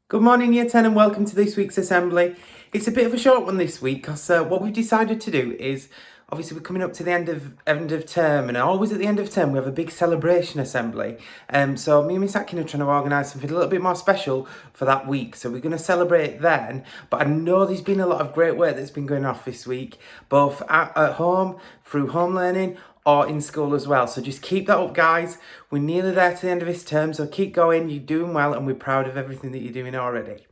Good morning, Year 10, and welcome to this week's assembly. It's a bit of a short one this week because what we've decided to do is, obviously we're coming up to the end of term, and always at the end of term we have a big celebration assembly. So me and Miss Atkin are trying to organise something a little bit more special for that week. So we're going to celebrate then, but I know there's been a lot of great work that's been going off this week, both at home, through home learning, or in school as well. So just keep that up, guys. We're nearly there to the end of this term, so keep going. You're doing well, and we're proud of everything that you're doing already.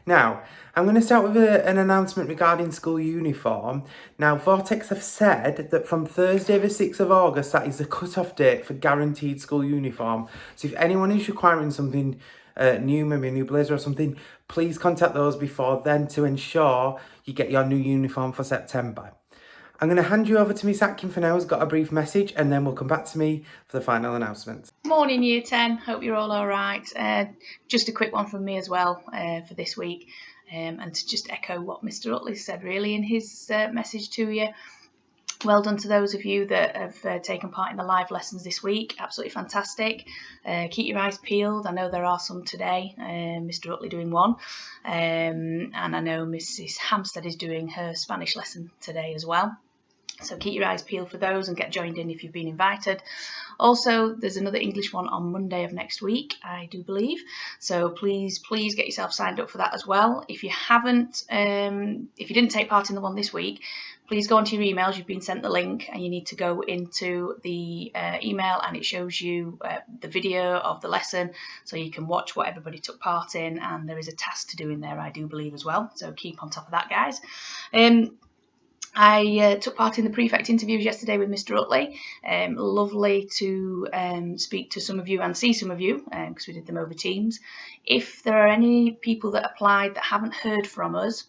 Now, I'm going to start with an announcement regarding school uniform. Now, Vortex have said that from Thursday the 6th of August, that is the cut-off date for guaranteed school uniform. So if anyone is requiring something new, maybe a new blazer or something, please contact those before then to ensure you get your new uniform for September. I'm going to hand you over to Miss Atkin for now, who's got a brief message, and then we'll come back to me for the final announcement. Morning, Year 10. Hope you're all right. Just a quick one from me as well for this week, and to just echo what Mr Utley said really in his message to you. Well done to those of you that have taken part in the live lessons this week. Absolutely fantastic. Keep your eyes peeled. I know there are some today. Mr Utley doing one. And I know Mrs Hampstead is doing her Spanish lesson today as well. So keep your eyes peeled for those and get joined in if you've been invited. Also, there's another English one on Monday of next week, I do believe. So please get yourself signed up for that as well. If you haven't, if you didn't take part in the one this week, please go onto your emails. You've been sent the link and you need to go into the email, and it shows you the video of the lesson so you can watch what everybody took part in, and there is a task to do in there, I do believe, as well. So keep on top of that, guys. I took part in the Prefect Interviews yesterday with Mr Utley. Lovely to speak to some of you and see some of you, because we did them over Teams. If there are any people that applied that haven't heard from us,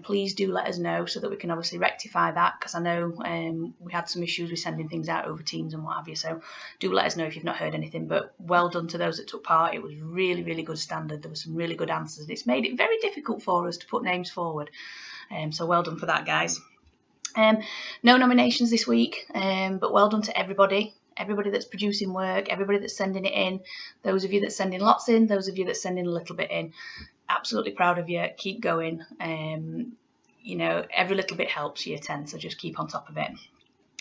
please do let us know so that we can obviously rectify that, because I know we had some issues with sending things out over Teams and what have you. So do let us know if you've not heard anything. But well done to those that took part. It was really, really good standard. There were some really good answers, and it's made it very difficult for us to put names forward. So well done for that, guys. No nominations this week, but well done to everybody that's producing work, everybody that's sending it in, those of you that's sending lots in, those of you that's sending a little bit in. Absolutely proud of you. Keep going. You know, every little bit helps, Year 10, so just keep on top of it.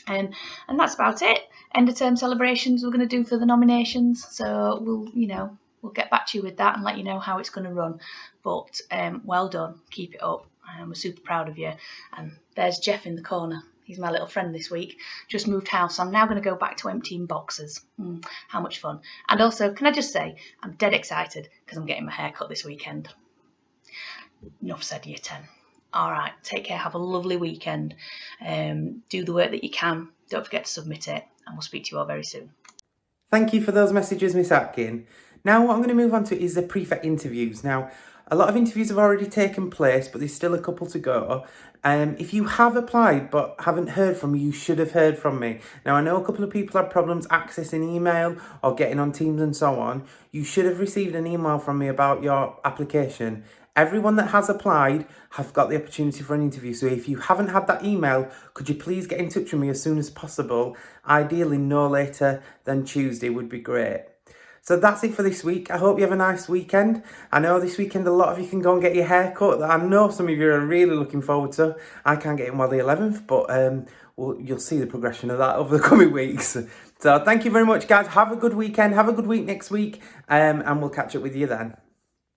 And that's about it. End of term celebrations we're going to do for the nominations, so we'll get back to you with that and let you know how it's going to run. But well done. Keep it up. We're super proud of you. And there's Jeff in the corner. He's my little friend this week. Just moved house. So I'm now going to go back to emptying boxes. How much fun. And also, can I just say, I'm dead excited because I'm getting my hair cut this weekend. Enough said, Year 10. All right, take care. Have a lovely weekend. Do the work that you can. Don't forget to submit it. And we'll speak to you all very soon. Thank you for those messages, Miss Atkin. Now what I'm going to move on to is the Prefect Interviews. Now, a lot of interviews have already taken place, but there's still a couple to go. If you have applied but haven't heard from me, you should have heard from me. Now, I know a couple of people had problems accessing email or getting on Teams and so on. You should have received an email from me about your application. Everyone that has applied have got the opportunity for an interview. So if you haven't had that email, could you please get in touch with me as soon as possible? Ideally, no later than Tuesday would be great. So that's it for this week. I hope you have a nice weekend. I know this weekend a lot of you can go and get your hair cut. I know some of you are really looking forward to. I can't get in while the 11th, but you'll see the progression of that over the coming weeks. So thank you very much, guys. Have a good weekend. Have a good week next week, and we'll catch up with you then.